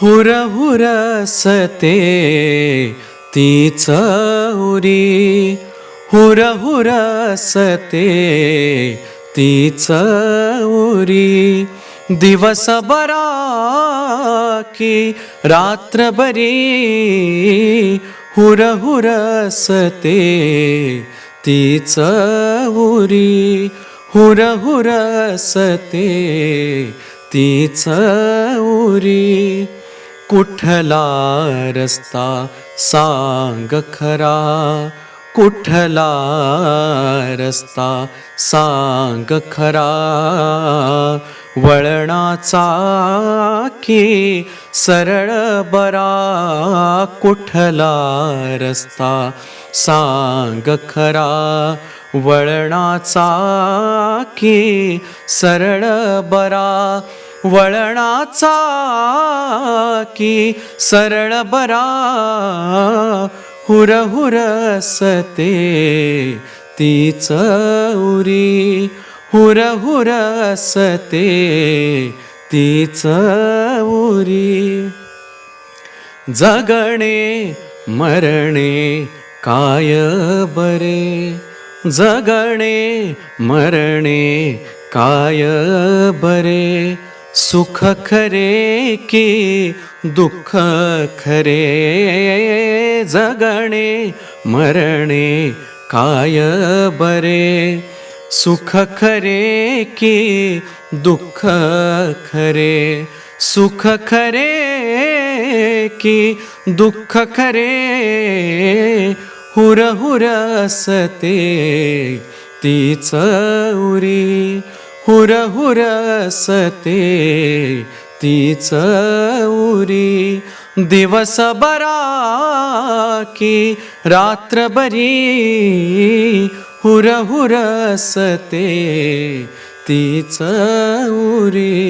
हुरहुरसते तीच उरी, हुरहुरसते तीच उरी. दिवसभरा की रात्रभरी हुरहुरसते तीच उरी, हुरहुरसते तीच उरी. कुठला रस्ता सांग खरा, कुठला रस्ता सांग खरा. वळणाचा की सरळ बरा, कुठला रस्ता सांग खरा. वळणाचा की सरळ बरा, वळणाचा की सरळ बरा. हुरहुरसते तीच उरी, हुरहुरसते तीच उरी. जगणे मरणे काय बरे, जगणे मरणे काय बरे. सुख खरे की दुःख खरे, जगणे मरणे काय बरे. सुख खरे की दुःख खरे, सुख खरे की दुःख खरे. हुरहुरसते तीच उरी, हुरहुरसते तीच उरी. दिवसभरा की रात्रभरी हुरहुरसते तीच उरी.